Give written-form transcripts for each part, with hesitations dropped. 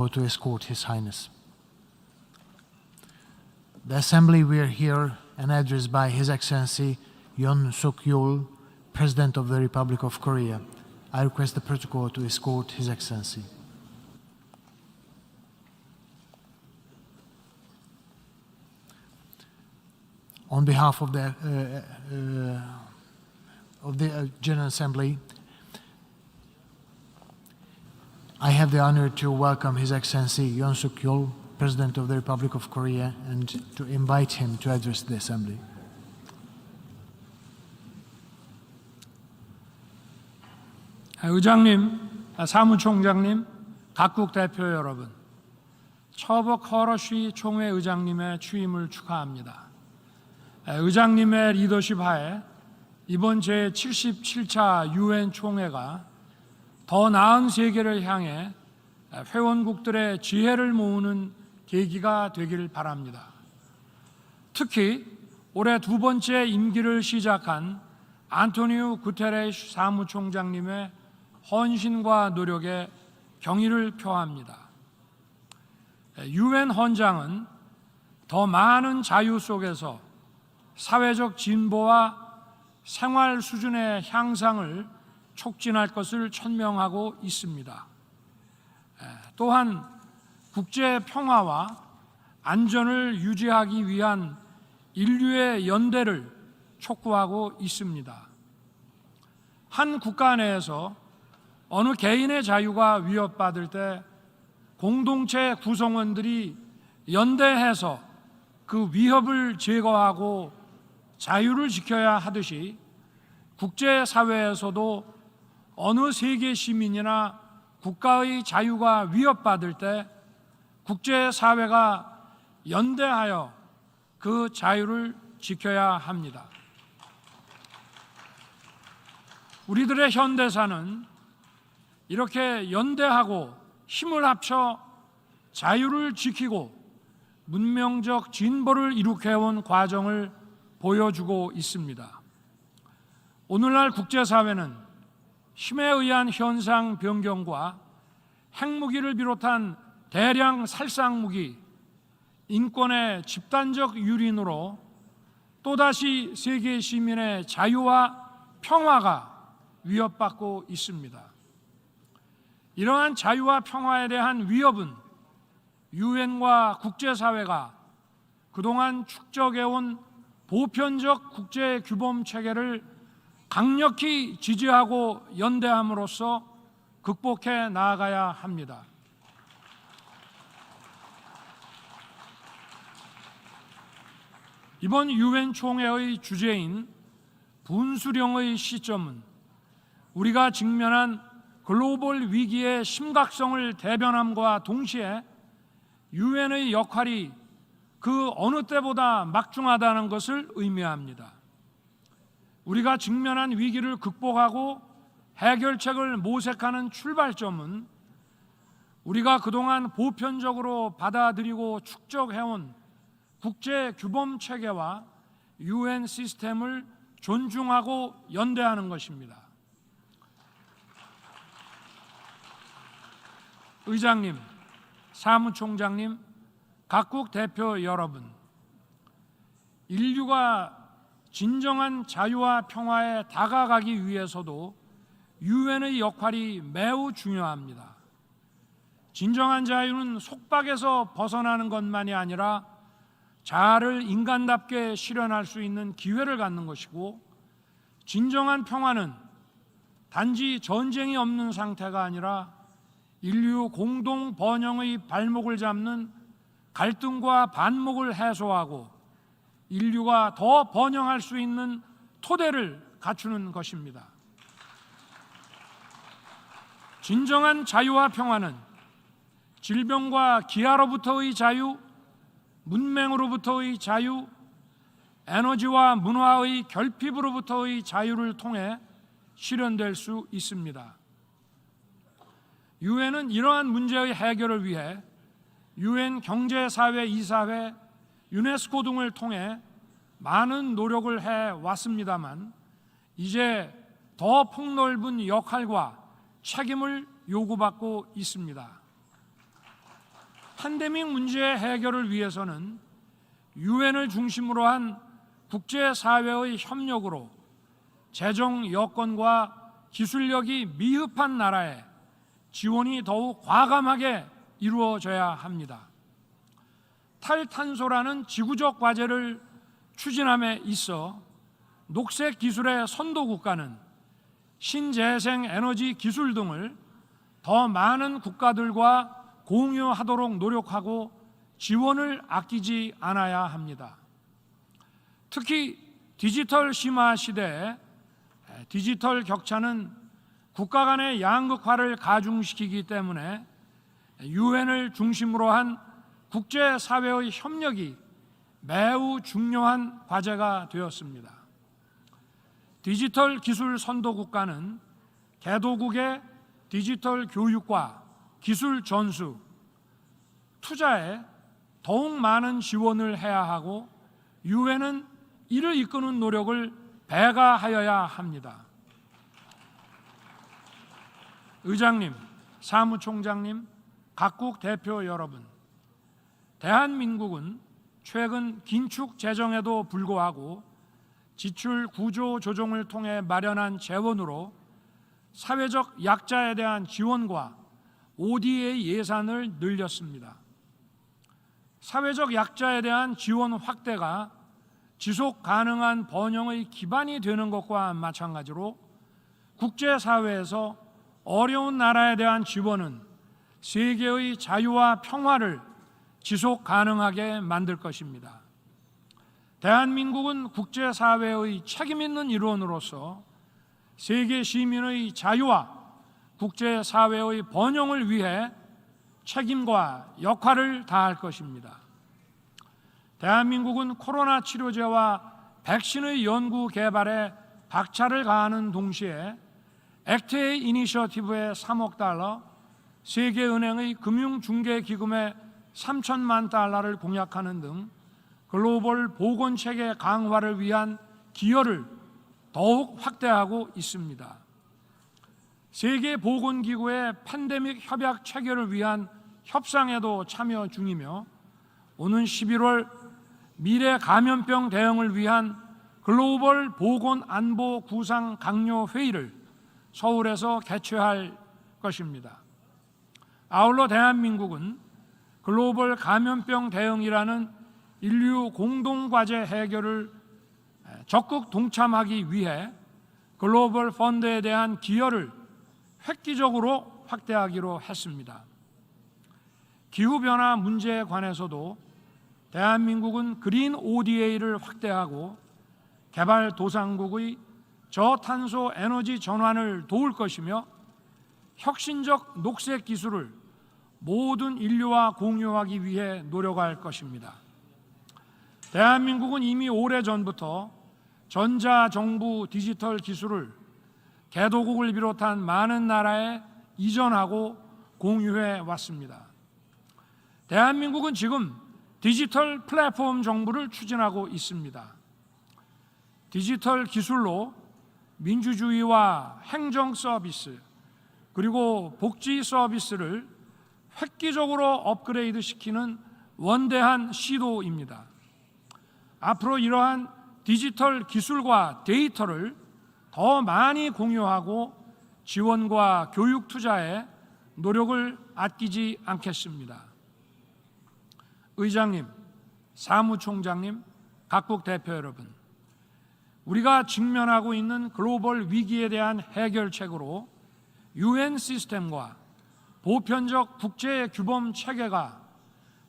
to escort His Highness. The assembly we are here and addressed by His Excellency Yoon Suk-yeol, President of the Republic of Korea. I request the protocol to escort His Excellency. On behalf of the General Assembly, I have the honor to welcome His Excellency Yoon Suk-yeol, President of the Republic of Korea, and to invite him to address the Assembly. 의장님, 사무총장님, 각국 대표 여러분, 처벅 허러쉬 총회 의장님의 취임을 축하합니다. 의장님의 리더십 하에 이번 제77차 유엔 총회가 더 나은 세계를 향해 회원국들의 지혜를 모으는 계기가 되길 바랍니다. 특히 올해 두 번째 임기를 시작한 안토니우 구테레스 사무총장님의 헌신과 노력에 경의를 표합니다. 유엔 헌장은 더 많은 자유 속에서 사회적 진보와 생활 수준의 향상을 촉진할 것을 천명하고 있습니다. 또한 국제 평화와 안전을 유지하기 위한 인류의 연대를 촉구하고 있습니다. 한 국가 내에서 어느 개인의 자유가 위협받을 때 공동체 구성원들이 연대해서 그 위협을 제거하고 자유를 지켜야 하듯이 국제사회에서도 어느 세계 시민이나 국가의 자유가 위협받을 때 국제사회가 연대하여 그 자유를 지켜야 합니다. 우리들의 현대사는 이렇게 연대하고 힘을 합쳐 자유를 지키고 문명적 진보를 이룩해온 과정을 보여주고 있습니다. 오늘날 국제사회는 힘에 의한 현상 변경과 핵무기를 비롯한 대량 살상무기, 인권의 집단적 유린으로 또다시 세계 시민의 자유와 평화가 위협받고 있습니다. 이러한 자유와 평화에 대한 위협은 유엔과 국제사회가 그동안 축적해온 보편적 국제 규범 체계를 강력히 지지하고 연대함으로써 극복해 나아가야 합니다. 이번 유엔 총회의 주제인 분수령의 시점은 우리가 직면한 글로벌 위기의 심각성을 대변함과 동시에 유엔의 역할이 그 어느 때보다 막중하다는 것을 의미합니다. 우리가 직면한 위기를 극복하고 해결책을 모색하는 출발점은 우리가 그동안 보편적으로 받아들이고 축적해온 국제 규범 체계와 유엔 시스템을 존중하고 연대하는 것입니다. 의장님, 사무총장님, 각국 대표 여러분, 인류가 진정한 자유와 평화에 다가가기 위해서도 유엔의 역할이 매우 중요합니다. 진정한 자유는 속박에서 벗어나는 것만이 아니라 자아를 인간답게 실현할 수 있는 기회를 갖는 것이고, 진정한 평화는 단지 전쟁이 없는 상태가 아니라 인류 공동 번영의 발목을 잡는 갈등과 반목을 해소하고 인류가 더 번영할 수 있는 토대를 갖추는 것입니다. 진정한 자유와 평화는 질병과 기아로부터의 자유, 문맹으로부터의 자유, 에너지와 문화의 결핍으로부터의 자유를 통해 실현될 수 있습니다. 유엔은 이러한 문제의 해결을 위해 유엔 경제사회 이사회, 유네스코 등을 통해 많은 노력을 해왔습니다만 이제 더 폭넓은 역할과 책임을 요구받고 있습니다. 팬데믹 문제 해결을 위해서는 유엔을 중심으로 한 국제사회의 협력으로 재정 여건과 기술력이 미흡한 나라에 지원이 더욱 과감하게 이루어져야 합니다. 탈탄소라는 지구적 과제를 추진함에 있어 녹색 기술의 선도 국가는 신재생 에너지 기술 등을 더 많은 국가들과 공유하도록 노력하고 지원을 아끼지 않아야 합니다. 특히 디지털 심화 시대에 디지털 격차는 국가 간의 양극화를 가중시키기 때문에 유엔을 중심으로 한 국제사회의 협력이 매우 중요한 과제가 되었습니다. 디지털 기술 선도 국가는 개도국의 디지털 교육과 기술 전수, 투자에 더욱 많은 지원을 해야 하고 유엔은 이를 이끄는 노력을 배가하여야 합니다. 의장님, 사무총장님, 각국 대표 여러분, 대한민국은 최근 긴축 재정에도 불구하고 지출 구조 조정을 통해 마련한 재원으로 사회적 약자에 대한 지원과 ODA 예산을 늘렸습니다. 사회적 약자에 대한 지원 확대가 지속 가능한 번영의 기반이 되는 것과 마찬가지로 국제사회에서 어려운 나라에 대한 지원은 세계의 자유와 평화를 지속 가능하게 만들 것입니다. 대한민국은 국제사회의 책임 있는 일원으로서 세계 시민의 자유와 국제사회의 번영을 위해 책임과 역할을 다할 것입니다. 대한민국은 코로나 치료제와 백신의 연구 개발에 박차를 가하는 동시에 액트A 이니셔티브에 3억 달러, 세계은행의 금융중개기금에 3천만 달러를 공약하는 등 글로벌 보건체계 강화를 위한 기여를 더욱 확대하고 있습니다. 세계보건기구의 팬데믹 협약 체결을 위한 협상에도 참여 중이며 오는 11월 미래 감염병 대응을 위한 글로벌 보건안보 구상 강요 회의를 서울에서 개최할 것입니다. 아울러 대한민국은 글로벌 감염병 대응이라는 인류 공동과제 해결을 적극 동참하기 위해 글로벌 펀드에 대한 기여를 획기적으로 확대하기로 했습니다. 기후변화 문제에 관해서도 대한민국은 그린 ODA를 확대하고 개발도상국의 저탄소 에너지 전환을 도울 것이며 혁신적 녹색 기술을 모든 인류와 공유하기 위해 노력할 것입니다. 대한민국은 이미 오래전부터 전자정부 디지털 기술을 개도국을 비롯한 많은 나라에 이전하고 공유해 왔습니다. 대한민국은 지금 디지털 플랫폼 정부를 추진하고 있습니다. 디지털 기술로 민주주의와 행정 서비스 그리고 복지 서비스를 획기적으로 업그레이드 시키는 원대한 시도입니다. 앞으로 이러한 디지털 기술과 데이터를 더 많이 공유하고 지원과 교육 투자에 노력을 아끼지 않겠습니다. 의장님, 사무총장님, 각국 대표 여러분, 우리가 직면하고 있는 글로벌 위기에 대한 해결책으로 UN 시스템과 보편적 국제 규범 체계가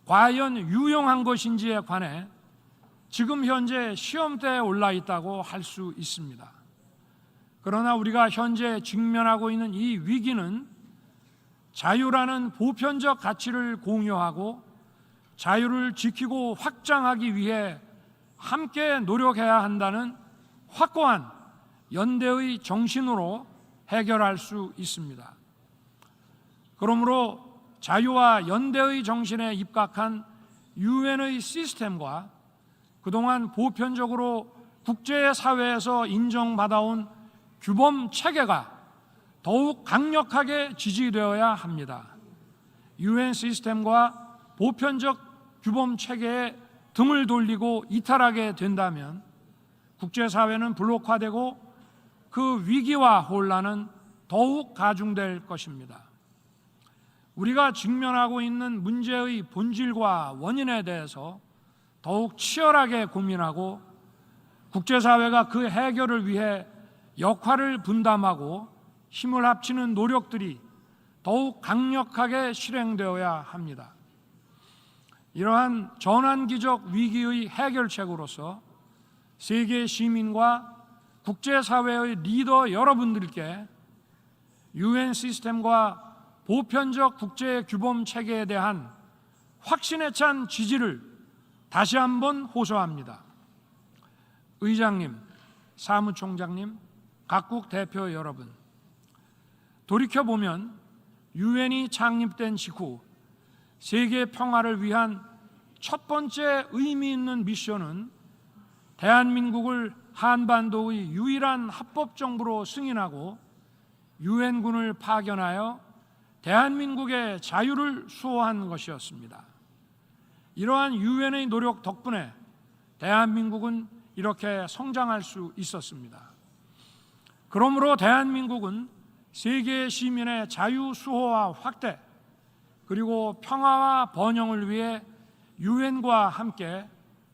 과연 유용한 것인지에 관해 지금 현재 시험대에 올라 있다고 할 수 있습니다. 그러나 우리가 현재 직면하고 있는 이 위기는 자유라는 보편적 가치를 공유하고 자유를 지키고 확장하기 위해 함께 노력해야 한다는 확고한 연대의 정신으로 해결할 수 있습니다. 그러므로 자유와 연대의 정신에 입각한 유엔의 시스템과 그동안 보편적으로 국제사회에서 인정받아온 규범 체계가 더욱 강력하게 지지되어야 합니다. 유엔 시스템과 보편적 규범 체계에 등을 돌리고 이탈하게 된다면 국제사회는 블록화되고 그 위기와 혼란은 더욱 가중될 것입니다. 우리가 직면하고 있는 문제의 본질과 원인에 대해서 더욱 치열하게 고민하고 국제사회가 그 해결을 위해 역할을 분담하고 힘을 합치는 노력들이 더욱 강력하게 실행되어야 합니다. 이러한 전환기적 위기의 해결책으로서 세계 시민과 국제사회의 리더 여러분들께 UN 시스템과 보편적 국제 규범 체계에 대한 확신에 찬 지지를 다시 한번 호소합니다. 의장님, 사무총장님, 각국 대표 여러분, 돌이켜보면 유엔이 창립된 직후 세계 평화를 위한 첫 번째 의미 있는 미션은 대한민국을 한반도의 유일한 합법정부로 승인하고 유엔군을 파견하여 대한민국의 자유를 수호한 것이었습니다. 이러한 유엔의 노력 덕분에 대한민국은 이렇게 성장할 수 있었습니다. 그러므로 대한민국은 세계 시민의 자유 수호와 확대 그리고 평화와 번영을 위해 유엔과 함께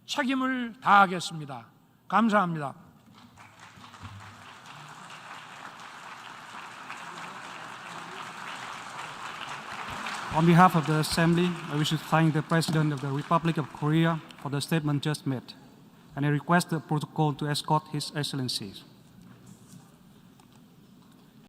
책임을 다하겠습니다. 감사합니다. On behalf of the Assembly, I wish to thank the President of the Republic of Korea for the statement just made, and I request the protocol to escort His Excellencies.